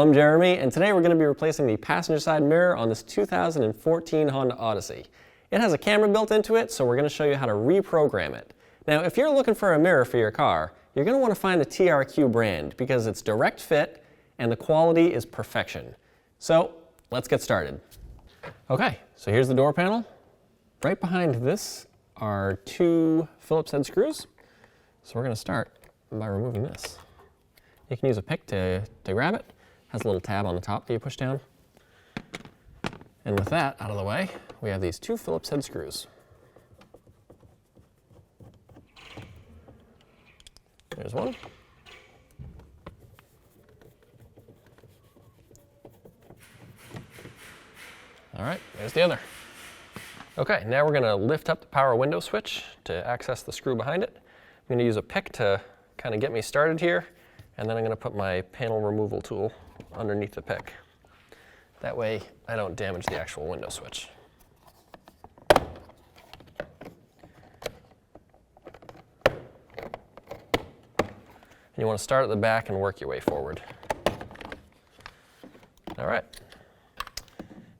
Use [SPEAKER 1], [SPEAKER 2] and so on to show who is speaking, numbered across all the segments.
[SPEAKER 1] I'm Jeremy, and today we're going to be replacing the passenger side mirror on this 2014 Honda Odyssey. It has a camera built into it, so we're going to show you how to reprogram it. Now, if you're looking for a mirror for your car, you're going to want to find the TRQ brand because it's direct fit and the quality is perfection. So, let's get started. Okay, so here's the door panel. Right behind this are two Phillips head screws. So we're going to start by removing this. You can use a pick to grab it. It has a little tab on the top that you push down. And with that out of the way, we have these two Phillips head screws. There's one. All right, there's the other. Okay, now we're going to lift up the power window switch to access the screw behind it. I'm going to use a pick to kind of get me started here, and then I'm going to put my panel removal tool underneath the pick. That way I don't damage the actual window switch. And you want to start at the back and work your way forward. All right.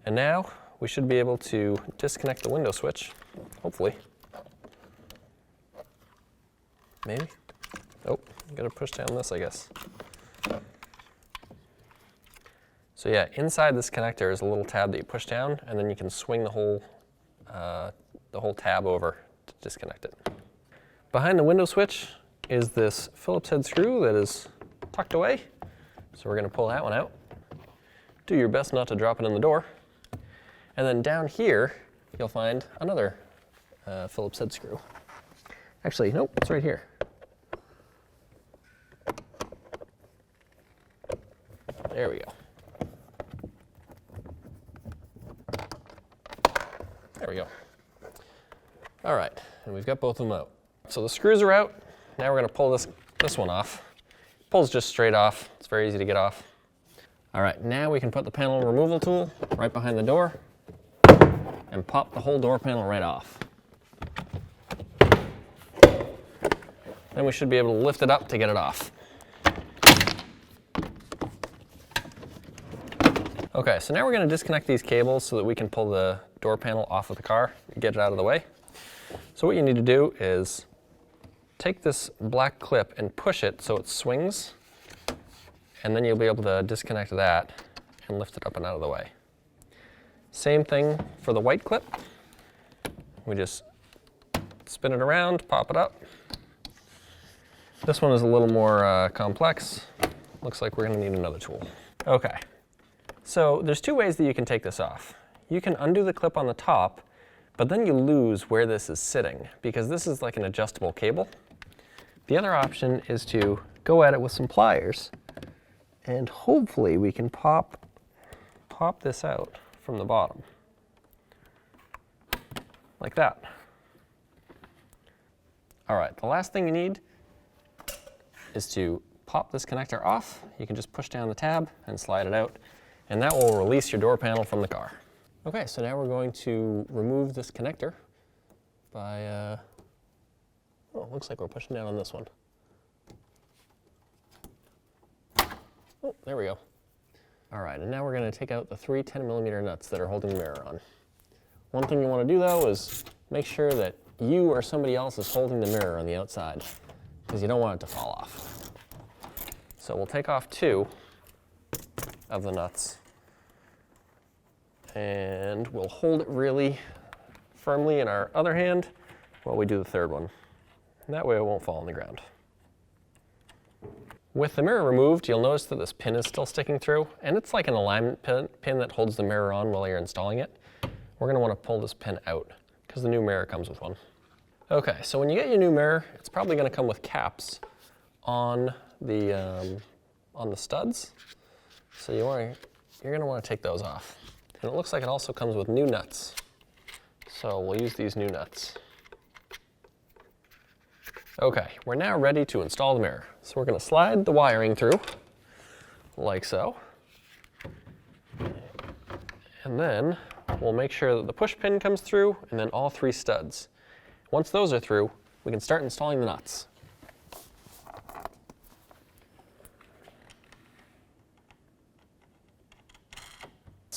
[SPEAKER 1] And now we should be able to disconnect the window switch, hopefully. Maybe? Oh, gotta push down this, I guess. So yeah, inside this connector is a little tab that you push down, and then you can swing the whole tab over to disconnect it. Behind the window switch is this Phillips head screw that is tucked away. So we're gonna pull that one out. Do your best not to drop it in the door. And then down here, you'll find another Phillips head screw. Actually, nope, it's right here. There we go. There we go. All right, and we've got both of them out. So the screws are out. Now we're going to pull this one off. It pulls just straight off. It's very easy to get off. All right, now we can put the panel removal tool right behind the door and pop the whole door panel right off. Then we should be able to lift it up to get it off. Okay, so now we're going to disconnect these cables so that we can pull the door panel off of the car and get it out of the way. So what you need to do is take this black clip and push it so it swings, and then you'll be able to disconnect that and lift it up and out of the way. Same thing for the white clip. We just spin it around, pop it up. This one is a little more complex. Looks like we're going to need another tool. Okay, so there's two ways that you can take this off. You can undo the clip on the top, but then you lose where this is sitting because this is like an adjustable cable. The other option is to go at it with some pliers, and hopefully we can pop this out from the bottom, like that. All right, the last thing you need is to pop this connector off. You can just push down the tab and slide it out, and that will release your door panel from the car. Okay, so now we're going to remove this connector by, oh, it looks like we're pushing down on this one. Oh, there we go. All right, and now we're going to take out the three 10mm nuts that are holding the mirror on. One thing you want to do, though, is make sure that you or somebody else is holding the mirror on the outside, because you don't want it to fall off. So we'll take off two of the nuts, and we'll hold it really firmly in our other hand while we do the third one. And that way it won't fall on the ground. With the mirror removed, you'll notice that this pin is still sticking through, and it's like an alignment pin that holds the mirror on while you're installing it. We're going to want to pull this pin out because the new mirror comes with one. Okay, so when you get your new mirror, it's probably going to come with caps on the studs. So you're going to want to take those off. And it looks like it also comes with new nuts. So we'll use these new nuts. Okay, we're now ready to install the mirror. So we're going to slide the wiring through, like so. And then we'll make sure that the push pin comes through, and then all three studs. Once those are through, we can start installing the nuts.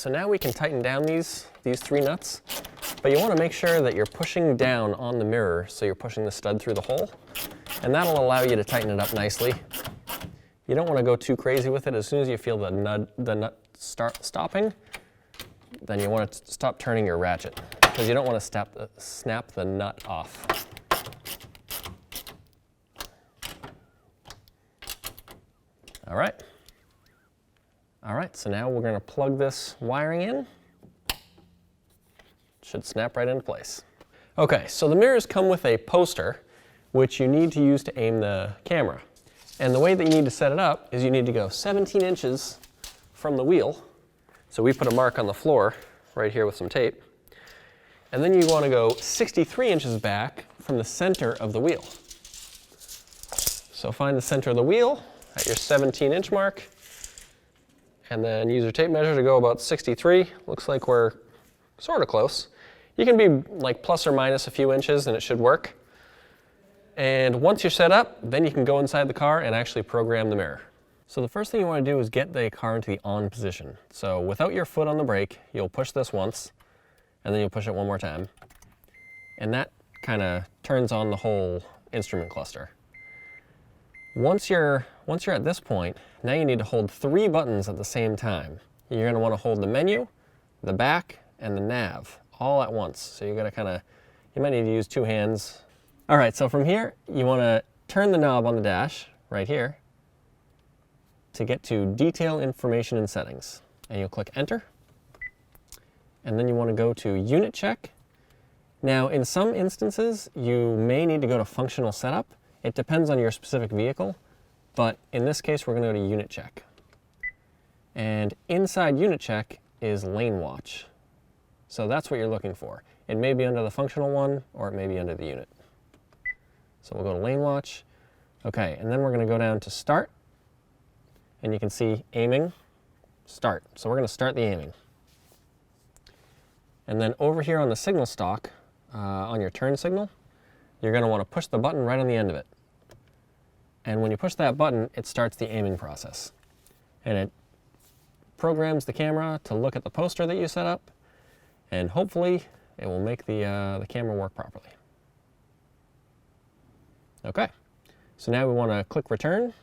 [SPEAKER 1] so now we can tighten down these 3 nuts, but you want to make sure that you're pushing down on the mirror, so you're pushing the stud through the hole, and that'll allow you to tighten it up nicely. You don't want to go too crazy with it. As soon as you feel the nut start stopping, then you want to stop turning your ratchet, because you don't want to snap the nut off. All right. All right, so now we're going to plug this wiring in. Should snap right into place. Okay, so the mirrors come with a poster, which you need to use to aim the camera. And the way that you need to set it up is you need to go 17 inches from the wheel. So we put a mark on the floor right here with some tape. And then you want to go 63 inches back from the center of the wheel. So find the center of the wheel at your 17-inch mark, and then use your tape measure to go about 63. Looks like we're sort of close. You can be like plus or minus a few inches and it should work. And once you're set up, then you can go inside the car and actually program the mirror. So the first thing you want to do is get the car into the on position. So without your foot on the brake, you'll push this once, and then you'll push it one more time. And that kind of turns on the whole instrument cluster. Once you're at this point, now you need to hold 3 buttons at the same time. You're going to want to hold the menu, the back, and the nav all at once. So you're going to you might need to use 2 hands. All right, so from here, you want to turn the knob on the dash right here to get to detail information and settings. And you'll click enter. And then you want to go to unit check. Now, in some instances, you may need to go to functional setup. It depends on your specific vehicle, but in this case, we're going to go to unit check. And inside unit check is lane watch. So that's what you're looking for. It may be under the functional one, or it may be under the unit. So we'll go to lane watch. Okay, and then we're going to go down to start, and you can see aiming, start. So we're going to start the aiming. And then over here on the signal stalk, on your turn signal, you're going to want to push the button right on the end of it. And when you push that button, it starts the aiming process. And it programs the camera to look at the poster that you set up, and hopefully it will make the camera work properly. Okay, so now we want to click return,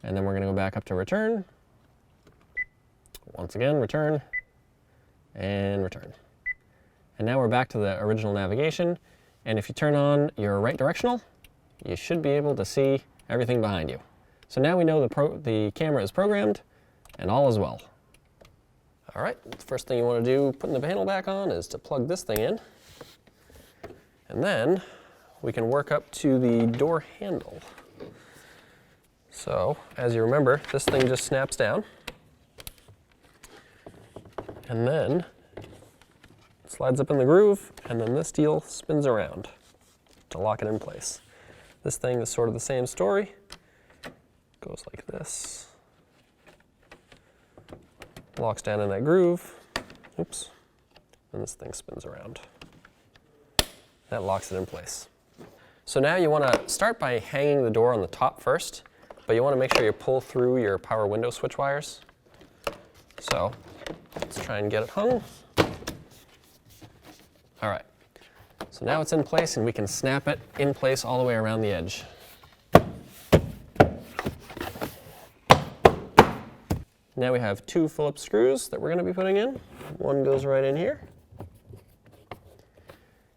[SPEAKER 1] and then we're going to go back up to return. Once again, return, and return. And now we're back to the original navigation, and if you turn on your right directional, you should be able to see everything behind you. So now we know the camera is programmed, and all is well. All right, the first thing you want to do putting the panel back on is to plug this thing in, and then we can work up to the door handle. So, as you remember, this thing just snaps down, and then it slides up in the groove, and then this deal spins around to lock it in place. This thing is sort of the same story. Goes like this. Locks down in that groove. Oops. And this thing spins around. That locks it in place. So now you want to start by hanging the door on the top first, but you want to make sure you pull through your power window switch wires. So let's try and get it hung. All right. So now it's in place, and we can snap it in place all the way around the edge. Now we have 2 Phillips screws that we're going to be putting in. One goes right in here,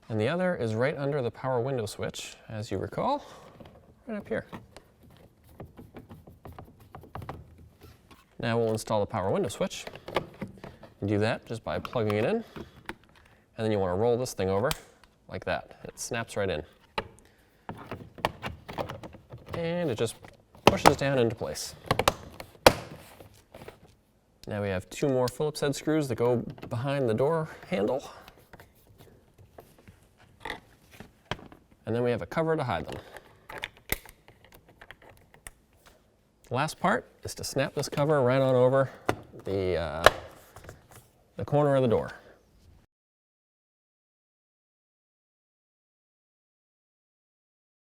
[SPEAKER 1] and the other is right under the power window switch, as you recall, right up here. Now we'll install the power window switch. You do that just by plugging it in, and then you want to roll this thing over like that. It snaps right in. And it just pushes down into place. Now we have 2 more Phillips head screws that go behind the door handle. And then we have a cover to hide them. The last part is to snap this cover right on over the corner of the door.